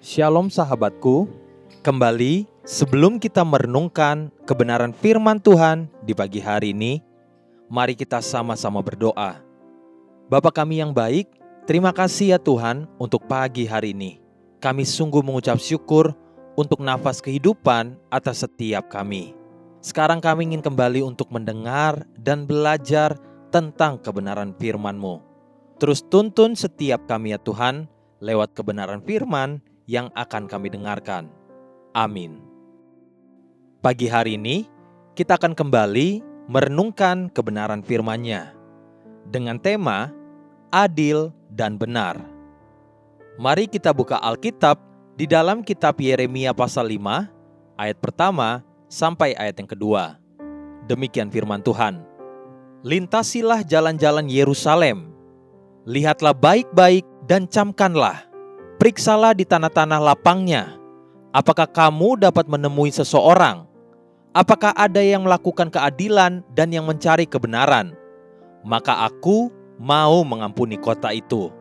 Shalom sahabatku, kembali sebelum kita merenungkan kebenaran firman Tuhan di pagi hari ini, mari kita sama-sama berdoa. Bapa kami yang baik, terima kasih ya Tuhan untuk pagi hari ini. Kami sungguh mengucap syukur untuk nafas kehidupan atas setiap kami. Sekarang kami ingin kembali untuk mendengar dan belajar tentang kebenaran firman-Mu. Terus tuntun setiap kami ya Tuhan, lewat kebenaran firman yang akan kami dengarkan. Amin. Pagi hari ini, kita akan kembali merenungkan kebenaran firman-Nya dengan tema adil dan benar. Mari kita buka Alkitab di dalam kitab Yeremia pasal 5, ayat pertama sampai ayat yang kedua. Demikian firman Tuhan. Lintasilah jalan-jalan Yerusalem, lihatlah baik-baik dan camkanlah. Periksalah di tanah-tanah lapangnya, apakah kamu dapat menemui seseorang? Apakah ada yang melakukan keadilan dan yang mencari kebenaran? Maka aku mau mengampuni kota itu.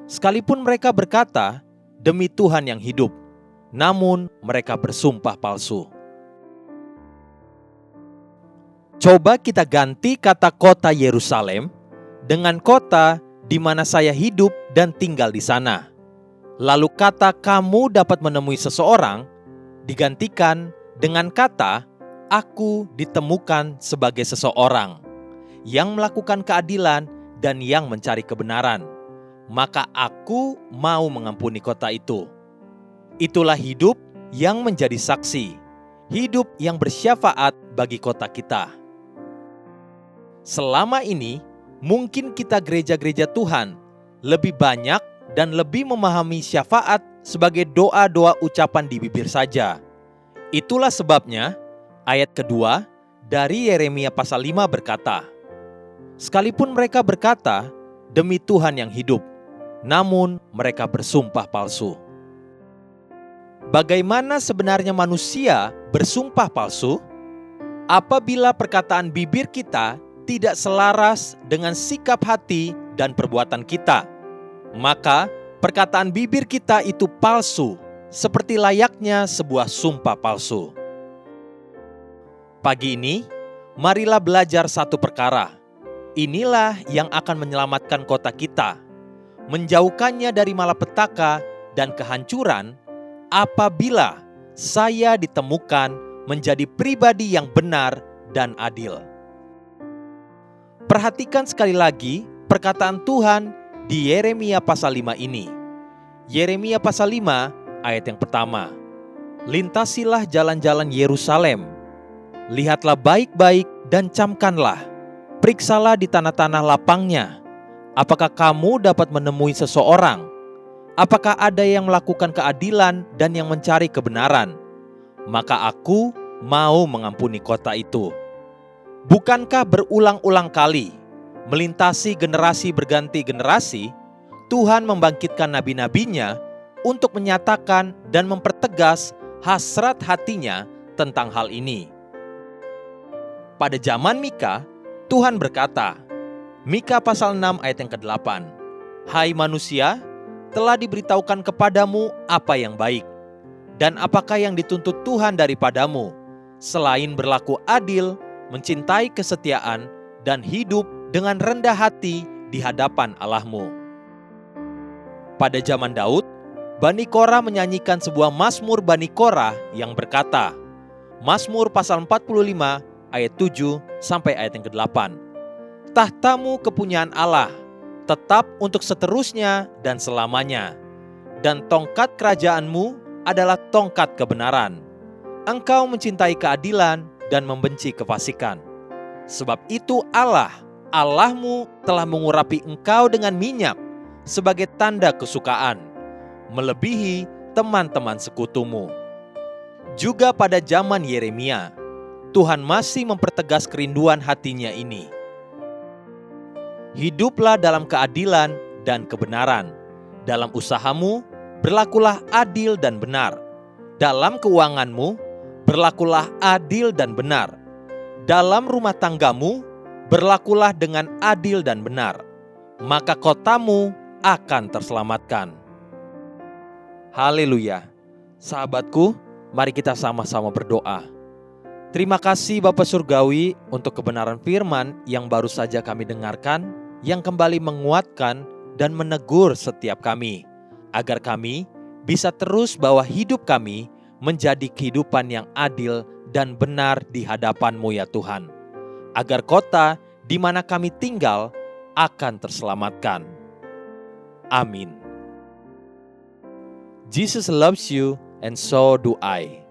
Sekalipun mereka berkata, demi Tuhan yang hidup, namun mereka bersumpah palsu. Coba kita ganti kata kota Yerusalem dengan kota di mana saya hidup dan tinggal di sana. Lalu kata kamu dapat menemui seseorang digantikan dengan kata aku ditemukan sebagai seseorang yang melakukan keadilan dan yang mencari kebenaran. Maka aku mau mengampuni kota itu. Itulah hidup yang menjadi saksi, hidup yang bersyafaat bagi kota kita. Selama ini mungkin kita gereja-gereja Tuhan lebih banyak dan lebih memahami syafaat sebagai doa-doa ucapan di bibir saja. Itulah sebabnya ayat kedua dari Yeremia pasal 5 berkata, sekalipun mereka berkata, demi Tuhan yang hidup, namun mereka bersumpah palsu. Bagaimana sebenarnya manusia bersumpah palsu? Apabila perkataan bibir kita tidak selaras dengan sikap hati dan perbuatan kita, maka perkataan bibir kita itu palsu, seperti layaknya sebuah sumpah palsu. Pagi ini, marilah belajar satu perkara. Inilah yang akan menyelamatkan kota kita, menjauhkannya dari malapetaka dan kehancuran apabila saya ditemukan menjadi pribadi yang benar dan adil. Perhatikan sekali lagi perkataan Tuhan di Yeremia pasal 5 ini. Yeremia pasal 5 ayat yang pertama. Lintasilah jalan-jalan Yerusalem, lihatlah baik-baik dan camkanlah. Periksalah di tanah-tanah lapangnya, apakah kamu dapat menemui seseorang? Apakah ada yang melakukan keadilan dan yang mencari kebenaran? Maka aku mau mengampuni kota itu. Bukankah berulang-ulang kali melintasi generasi berganti generasi, Tuhan membangkitkan nabi-nabinya untuk menyatakan dan mempertegas hasrat hatinya tentang hal ini. Pada zaman Mika, Tuhan berkata, Mika pasal 6 ayat yang ke-8, hai manusia, telah diberitahukan kepadamu apa yang baik, dan apakah yang dituntut Tuhan daripadamu, selain berlaku adil, mencintai kesetiaan, dan hidup dengan rendah hati di hadapan Allahmu. Pada zaman Daud, Bani Korah menyanyikan sebuah Mazmur Bani Korah yang berkata, Mazmur pasal 45 ayat 7 sampai ayat yang ke-8. Tahtamu kepunyaan Allah, tetap untuk seterusnya dan selamanya, dan tongkat kerajaanmu adalah tongkat kebenaran. Engkau mencintai keadilan dan membenci kefasikan. Sebab itu Allahmu telah mengurapi engkau dengan minyak sebagai tanda kesukaan, melebihi teman-teman sekutumu. Juga pada zaman Yeremia, Tuhan masih mempertegas kerinduan hatinya ini. Hiduplah dalam keadilan dan kebenaran. Dalam usahamu, berlakulah adil dan benar. Dalam keuanganmu, berlakulah adil dan benar. Dalam rumah tanggamu, berlakulah dengan adil dan benar, maka kotamu akan terselamatkan. Haleluya. Sahabatku, mari kita sama-sama berdoa. Terima kasih Bapa Surgawi untuk kebenaran firman yang baru saja kami dengarkan, yang kembali menguatkan dan menegur setiap kami, agar kami bisa terus bawa hidup kami menjadi kehidupan yang adil dan benar di hadapan-Mu ya Tuhan. Agar kota di mana kami tinggal akan terselamatkan. Amin. Jesus loves you and so do I.